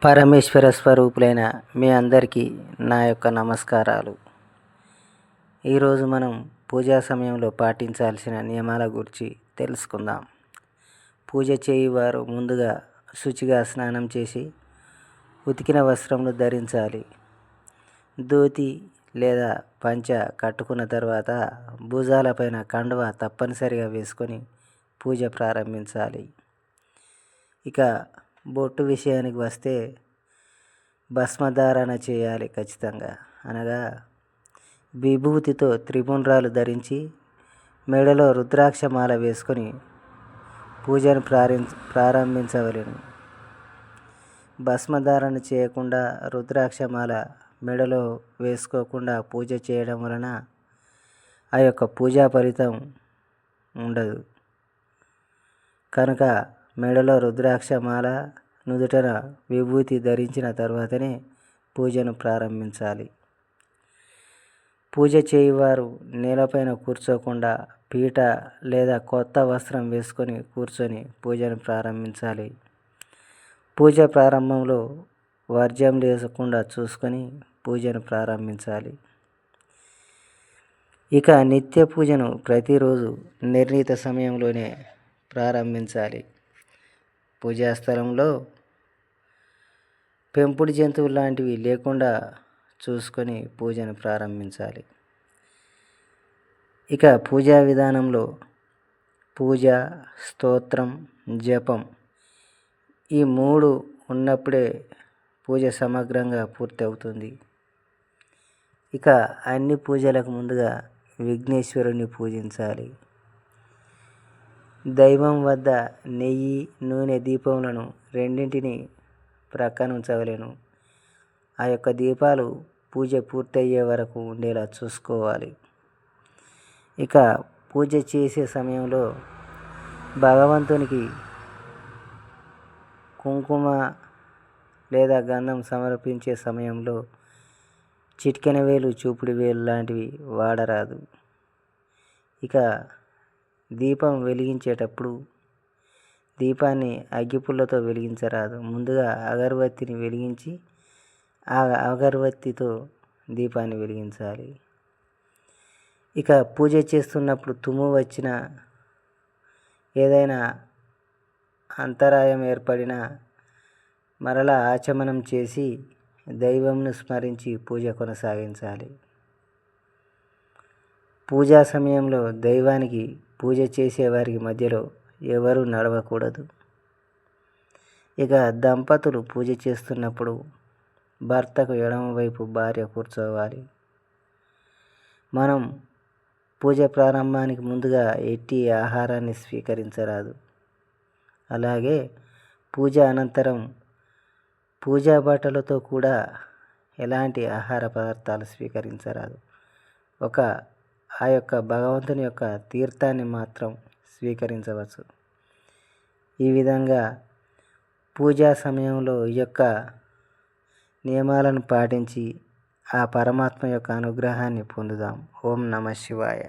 పరమేశ్వర స్వరూపులైన మీ అందరికీ నా యొక్క నమస్కారాలు. ఈరోజు మనం పూజా సమయంలో పాటించాల్సిన నియమాల గురించి తెలుసుకుందాం. పూజ చేయువారు ముందుగా శుచిగా స్నానం చేసి ఉతికిన వస్త్రములు ధరించాలి. ధోతి లేదా పంచ కట్టుకున్న తర్వాత భుజాలపైన కండువా తప్పనిసరిగా వేసుకొని పూజ ప్రారంభించాలి. ఇక బొట్టు విషయానికి వస్తే భస్మధారణ చేయాలి ఖచ్చితంగా. అనగా విభూతితో త్రిపుండ్రాలు ధరించి మెడలో రుద్రాక్షమాల వేసుకొని పూజను ప్రారంభించవలెను. భస్మధారణ చేయకుండా రుద్రాక్షమాల మెడలో వేసుకోకుండా పూజ చేయడం వలన ఆ యొక్క పూజా ఫలితం ఉండదు. కనుక మెడలో రుద్రాక్షమాల, నుదుటన విభూతి ధరించిన తర్వాతనే పూజను ప్రారంభించాలి. పూజ చేయువారు నేలపైన కూర్చోకుండా పీట లేదా కొత్త వస్త్రం వేసుకొని కూర్చొని పూజను ప్రారంభించాలి. పూజ ప్రారంభంలో వర్జ్యం లేకుండా చూసుకొని పూజను ప్రారంభించాలి. ఇక నిత్య పూజను ప్రతిరోజు నిర్ణీత సమయంలోనే ప్రారంభించాలి. పూజా స్థలంలో పెంపుడు జంతువులు లాంటివి లేకుండా చూసుకొని పూజను ప్రారంభించాలి. ఇక పూజా విధానంలో పూజ, స్తోత్రం, జపం ఈ 3 ఉన్నప్పుడే పూజ సమగ్రంగా పూర్తి అవుతుంది. ఇక అన్ని పూజలకు ముందుగా విఘ్నేశ్వరుని పూజించాలి. దైవం వద్ద నెయ్యి, నూనె దీపములను రెండింటిని ప్రక్కన ఉంచవలెను. ఆ యొక్క దీపాలు పూజ పూర్తయ్యే వరకు ఉండేలా చూసుకోవాలి. ఇక పూజ చేసే సమయంలో భగవంతునికి కుంకుమ లేదా గంధం సమర్పించే సమయంలో చిటికెన వేలు, చూపుడు వేలు లాంటివి వాడరాదు. ఇక దీపం వెలిగించేటప్పుడు దీపాన్ని అగ్గిపుల్లతో వెలిగించరాదు. ముందుగా అగరబత్తిని వెలిగించి ఆ అగరబత్తితో దీపాన్ని వెలిగించాలి. ఇక పూజ చేస్తున్నప్పుడు తుమ్ము వచ్చిన, ఏదైనా అంతరాయం ఏర్పడినా మరలా ఆచమనం చేసి దైవంను స్మరించి పూజ కొనసాగించాలి. పూజా సమయంలో దైవానికి పూజ చేసేవారికి మధ్యలో ఎవరూ నడవకూడదు. ఇక దంపతులు పూజ చేస్తున్నప్పుడు భర్తకు ఎడమవైపు భార్య కూర్చోవాలి. మనం పూజ ప్రారంభానికి ముందుగా ఎట్టి ఆహారాన్ని స్వీకరించరాదు. అలాగే పూజ అనంతరం పూజా బట్టలతో కూడా ఎలాంటి ఆహార పదార్థాలు స్వీకరించరాదు. ఆ యొక్క భగవంతుని యొక్క తీర్థాన్ని మాత్రం స్వీకరించవచ్చు. ఈ విధంగా పూజా సమయంలో ఈ యొక్క నియమాలను పాటించి ఆ పరమాత్మ యొక్క అనుగ్రహాన్ని పొందుదాం. ఓం నమః శివాయ.